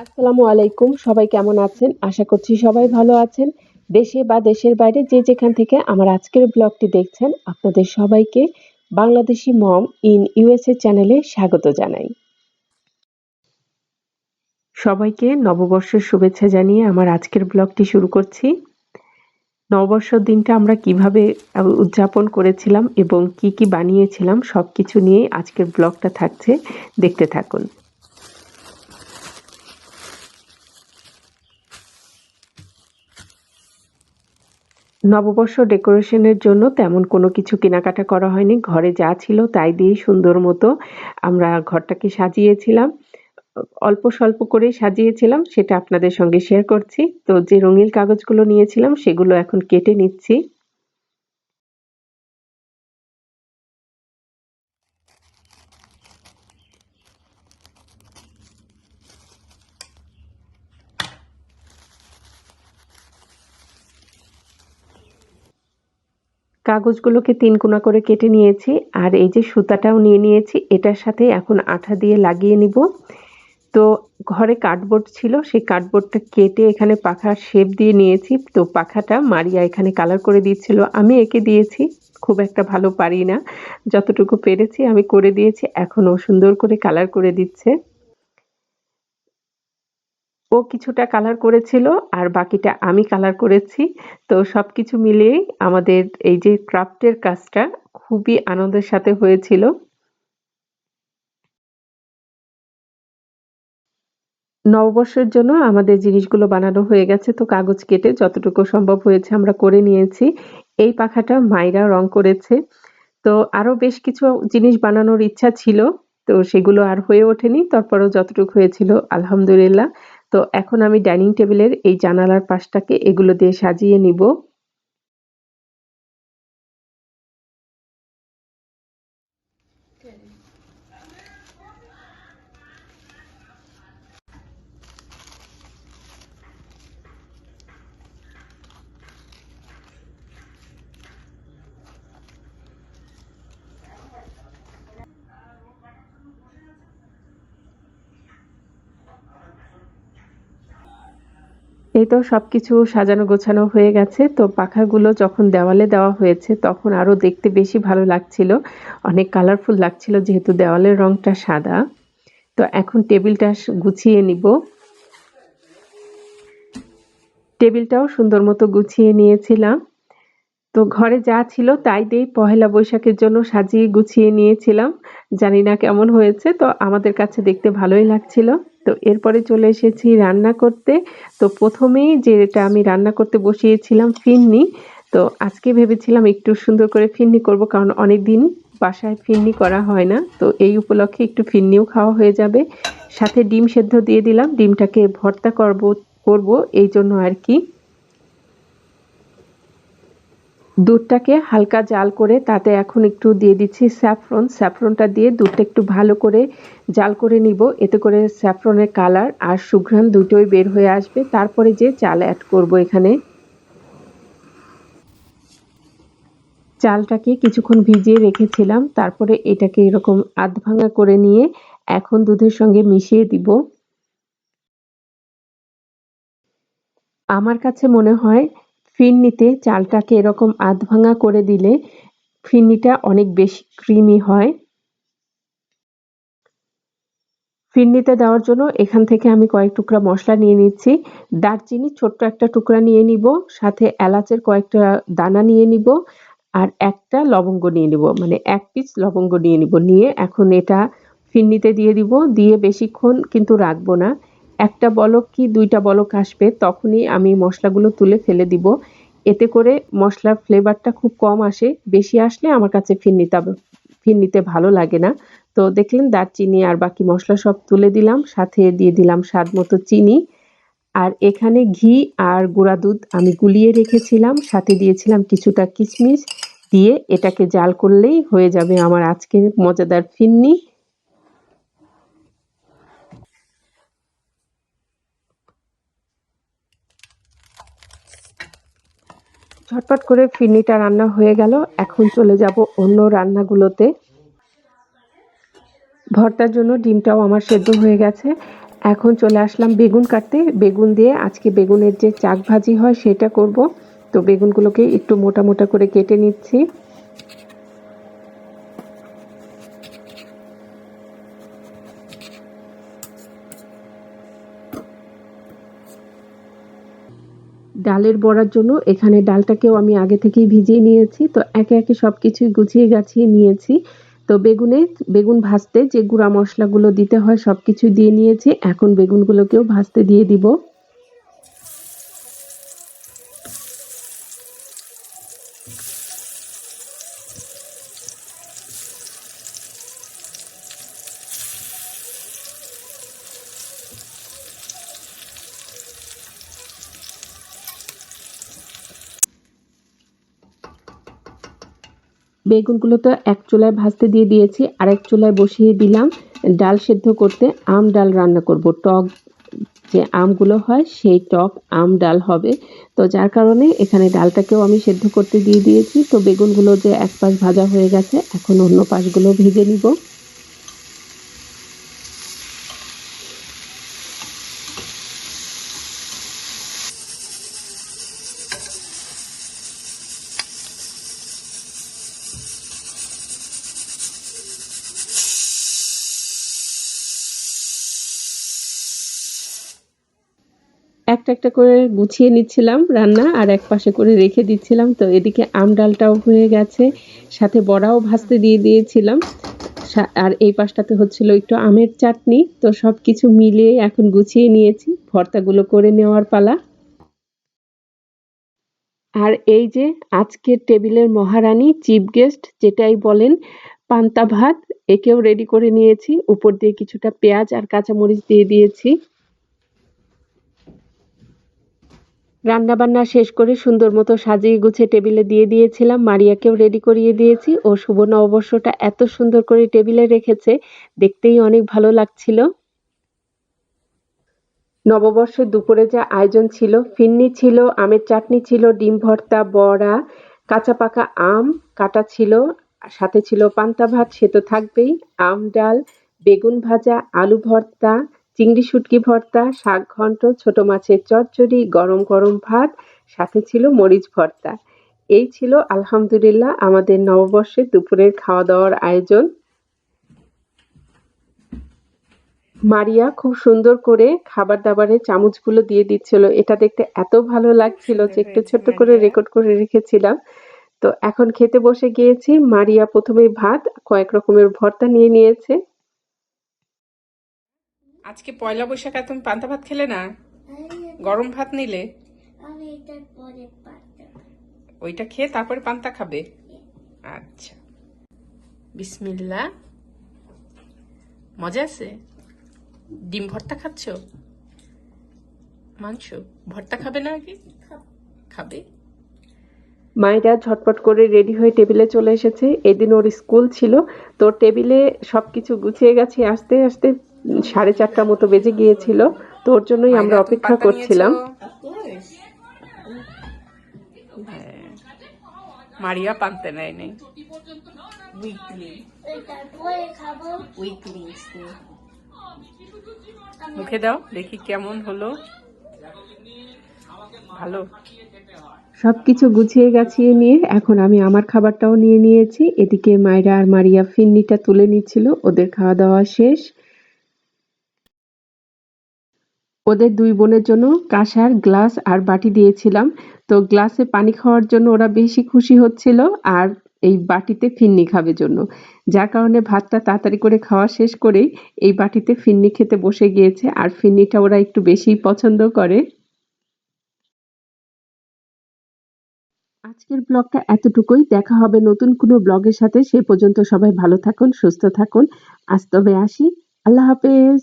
আসসালামু আলাইকুম। সবাই কেমন আছেন? আশা করছি সবাই ভালো আছেন। দেশে বা দেশের বাইরে যে যেখান থেকে আমার আজকের ব্লগটি দেখছেন, আপনাদের সবাইকে বাংলাদেশি মম ইন ইউএসএ চ্যানেলে স্বাগত জানাই। সবাইকে নববর্ষের শুভেচ্ছা জানিয়ে আমার আজকের ব্লগটি শুরু করছি। নববর্ষর দিনটা আমরা কিভাবে উদযাপন করেছিলাম এবং কি বানিয়েছিলাম সবকিছু নিয়েই আজকের ব্লগটা থাকছে। দেখতে থাকুন। নববর্ষ ডেকোরেশনের জন্য তেমন কোনো কিছু কেনাকাটা করা হয়নি। ঘরে যা ছিল তাই দিয়েই সুন্দর মতো আমরা ঘরটাকে সাজিয়েছিলাম। অল্প স্বল্প করেই সাজিয়েছিলাম, সেটা আপনাদের সঙ্গে শেয়ার করছি। তো যে রঙিন কাগজগুলো নিয়েছিলাম সেগুলো এখন কেটে নিচ্ছি। কাগজগুলোকে ৩ কোনা করে কেটে নিয়েছি। আর এই যে সুতাটাও নিয়ে নিয়েছি, এটার সাথে এখন আঠা দিয়ে লাগিয়ে নিব। তো ঘরে কার্ডবোর্ড ছিল, সেই কার্ডবোর্ডটা কেটে এখানে পাখার শেপ দিয়ে নিয়েছি। তো পাখাটা মারিয়া এখানে কালার করে দিচ্ছিল। আমি এঁকে দিয়েছি। খুব একটা ভালো পারি না। যতটুকু পেরেছি আমি করে দিয়েছি। এখন ও সুন্দর করে কালার করে দিচ্ছে। ও কিছুটা কালার করেছিল আর বাকিটা আমি কালার করেছি। তো সবকিছু মিলিয়েই আমাদের এই যে ক্রাফটের কাজটা খুবই আনন্দের সাথে হয়েছিল। নববর্ষের জন্য আমাদের জিনিসগুলো বানানো হয়ে গেছে, তো কাগজ কেটে যতটুকু সম্ভব হয়েছে আমরা করে নিয়েছি। এই পাখাটা মাইরা রং করেছে। তো আরো বেশ কিছু জিনিস বানানোর ইচ্ছা ছিল। তো সেগুলো আর হয়ে ওঠেনি। তারপরেও যতটুকু হয়েছিল আলহামদুলিল্লাহ। তো এখন আমি ডাইনিং টেবিলের এই জানালার পাশটাকে এগুলো দিয়ে সাজিয়ে নিব। এই তো সবকিছু সাজানো গোছানো হয়ে গেছে। তো পাখাগুলো যখন দেওয়ালে দেওয়া হয়েছে তখন আরো দেখতে বেশি ভালো লাগছিল। অনেক কালারফুল লাগছিল যেহেতু দেওয়ালের রংটা সাদা। তো এখন টেবিলটা গুছিয়ে নিব। টেবিলটাও সুন্দর মতো গুছিয়ে নিয়েছিলাম। তো ঘরে যা ছিল তাই দিয়েই পহেলা বৈশাখের জন্য সাজিয়ে গুছিয়ে নিয়েছিলাম। জানি না কেমন হয়েছে, তো আমাদের কাছে দেখতে ভালোই লাগছিল। তো এরপরে চলে এসেছি রান্না করতে। তো প্রথমেই যেটা আমি রান্না করতে বসিয়েছিলাম ফিরনি। তো আজকে ভেবেছিলাম একটু সুন্দর করে ফিরনি করব, কারণ অনেকদিন বাসায় ফিরনি করা হয় না। তো এই উপলক্ষে একটু ফিরনিও খাওয়া হয়ে যাবে। সাথে ডিম সেদ্ধ দিয়ে দিলাম। ডিমটাকে ভর্তা করব এই জন্য আর কি। দুধটাকে হালকা জাল করে তাতে এখন একটু দিয়ে দিচ্ছি স্যাফরন। স্যাফরনটা দিয়ে দুধটা একটু ভালো করে জাল করে নিব। এতে করে স্যাফরনের কালার আর সুঘ্রাণ দুটোই বের হয়ে আসবে। তারপরে যে চাল অ্যাড করব এখানে। চালটাকে কিছুক্ষণ ভিজিয়ে রেখেছিলাম। তারপরে এটাকে এরকম আধ ভাঙা করে নিয়ে এখন দুধের সঙ্গে মিশিয়ে দিব। আমার কাছে মনে হয় ফিরনিতে চালটাকে এরকম আধ ভাঙা করে দিলে ফিরনিটা অনেক বেশি ক্রিমি হয়। ফিরনিতে দেওয়ার জন্য এখান থেকে আমি কয়েক টুকরা মসলা নিয়ে নিচ্ছি। দারচিনি ছোট্ট একটা টুকরা নিয়ে নিব, সাথে এলাচের কয়েকটা দানা নিয়ে নিব, আর একটা লবঙ্গ নিয়ে নিব, মানে ১ পিস লবঙ্গ নিয়ে নিব। নিয়ে এখন এটা ফিরনিতে দিয়ে দিব। দিয়ে বেশিক্ষণ কিন্তু রাখবো না। একটা বলক কি ২ টা বলক আসবে তখনই আমি মসলাগুলো তুলে ফেলে দিব। এতে করে মসলার ফ্লেভারটা খুব কম আসে। বেশি আসলে আমার কাছে ফিরনিতে ভালো লাগে না। তো দেখলেন দারচিনি আর বাকি মসলা সব তুলে দিলাম, সাথে দিয়ে দিলাম স্বাদ মতো চিনি। আর এখানে ঘি আর গুঁড়া দুধ আমি গুলিয়ে রেখেছিলাম, সাথে দিয়েছিলাম কিছুটা কিশমিশ। দিয়ে এটাকে জাল করলেই হয়ে যাবে আমার আজকের মজাদার ফিরনি। ঝটপট করে ফিরনিটা রান্না হয়ে গেল। এখন চলে যাব অন্য রান্নাগুলোতে। ভর্তার জন্য ডিমটাও আমার সেদ্ধ হয়ে গেছে। এখন চলে আসলাম বেগুন কাটতে। বেগুন দিয়ে আজকে বেগুনের যে চাক ভাজি হয় সেটা করব। তো বেগুনগুলোকে একটু মোটা মোটা করে কেটে নিচ্ছি। ডালের বড়ার জন্য এখানে ডালটাকেও আমি আগে থেকেই ভিজিয়ে নিয়েছি। তো একে একে সবকিছুই গুছিয়ে গাছিয়ে নিয়েছি। তো বেগুন ভাজতে যে গুঁড়া মশলাগুলো দিতে হয় সবকিছু দিয়ে নিয়েছি। এখন বেগুনগুলোকেও ভাজতে দিয়ে দিব। বেগুনগুলো তো এক চুলায় ভাজতে দিয়ে দিয়েছি, আরেক চুলায় বসিয়ে দিলাম ডাল সেদ্ধ করতে। ডাল রান্না করব। টক যে আমগুলো হয় সেই টক ডাল হবে। তো যার কারণে এখানে ডালটাকেও আমি সেদ্ধ করতে দিয়ে দিয়েছি। তো বেগুনগুলো যে এক পাশ ভাজা হয়ে গেছে, এখন অন্য পাশগুলো ভেজে নিব। একটা একটা করে গুছিয়ে নিচ্ছিলাম রান্না, আর এক পাশে করে রেখে দিচ্ছিলাম। তো এদিকে ডালটাও হয়ে গেছে, সাথে বড়াও ভাজতে দিয়ে দিয়েছিলাম। আর এই পাশটাতে হচ্ছিল একটু আমের চাটনি। তো সবকিছু মিলিয়ে এখন গুছিয়ে নিয়েছি, ভর্তাগুলো করে নেওয়ার পালা। আর এই যে আজকের টেবিলের মহারানী, চিফ গেস্ট যেটাই বলেন, পান্তা ভাত, একেও রেডি করে নিয়েছি। উপর দিয়ে কিছুটা পেঁয়াজ আর কাঁচামরিচ দিয়ে দিয়েছি। রান্নাবান্না শেষ করে সুন্দর মতো সাজিয়ে গুছিয়ে টেবিলে দিয়ে দিয়েছিলাম। মারিয়াকেও রেডি করিয়ে দিয়েছি। ও শুভ নববর্ষটা এত সুন্দর করে টেবিলে রেখেছে, দেখতেই অনেক ভালো লাগছিল। নববর্ষের দুপুরে যা আয়োজন ছিল, ফিন্নি ছিল, আমের চাটনি ছিল, ডিম ভর্তা, বড়া, কাঁচা পাকা আম কাটা ছিল, সাথে ছিল পান্তা ভাত, সে তো থাকবেই, ডাল, বেগুন ভাজা, আলু ভর্তা, চিংড়ি শুটকি ভর্তা, শাক ঘন্ট, ছোট মাছের চচ্চড়ি, গরম গরম ভাত, সাথে ছিল মরিচ ভর্তা। এই ছিল আলহামদুলিল্লাহ আমাদের নববর্ষের দুপুরের খাওয়া দাওয়ার আয়োজন। মারিয়া খুব সুন্দর করে খাবার-দাবারের চামচগুলো দিয়ে দিচ্ছিল। এটা দেখতে এত ভালো খুব লাগছিল যে সুন্দর একটু হয়েছে ছোট্ট করে মারিয়া। রেকর্ড করে রেখেছিলাম। তো এখন খেতে বসে গিয়েছি। মারিয়া ১ম এই ভাত, কয়েক রকমের ভর্তা নিয়ে নিয়েছে। আজকে পয়লা বৈশাখে তুমি পান্তা ভাত খেলে না? গরম ভাত নিলে? ওইটা খেয়ে তারপরে পান্তা খাবে? আচ্ছা, বিসমিল্লাহ। মজা আছে? ডিম ভর্তা খাচ্ছ? মাংস ভর্তা খাবে না আগে? খাবে। মায়েরা ঝটপট করে রেডি হয়ে টেবিলে চলে এসেছে। এদিন ওর স্কুল ছিল। তো টেবিলে সবকিছু গুছিয়ে গাছিয়ে আসতে আসতে ৪:৩০ মতো বেজে গিয়েছিল। তো ওর জন্যই আমরা মায়েরা তুমি অপেক্ষা পান্তা নিয়েছো? করছিলাম। হ্যাঁ, মারিয়া পান্তা নেয় নাই। মুখে দাও দেখি কেমন হলো। ভালো। সবকিছু গুছিয়ে গাছিয়ে নিয়ে এখন আমি আমার খাবারটাও নিয়ে নিয়েছি। এদিকে মায়রা আর মারিয়া ফিন্নিটা তুলে নিচ্ছিল। ওদের খাওয়া দাওয়া শেষ। ওদের ২ বোনের জন্য কাঁসার গ্লাস আর বাটি দিয়েছিলাম। তো গ্লাসে পানি খাওয়ার জন্য ওরা বেশি খুশি হচ্ছিল, আর এই বাটিতে ফিন্নি খাবে জন্য। যার কারণে ভাতটা তাড়াতাড়ি করে খাওয়া শেষ করেই এই বাটিতে ফিন্নি খেতে বসে গিয়েছে। আর ফিন্নিটা ওরা একটু বেশিই পছন্দ করে। আজকের ব্লগটা এতটুকুই। দেখা হবে নতুন কোনো ব্লগের সাথে। সে পর্যন্ত সবাই ভালো থাকুন, সুস্থ থাকুন। আজ তবে আসি। আল্লাহ হাফেজ।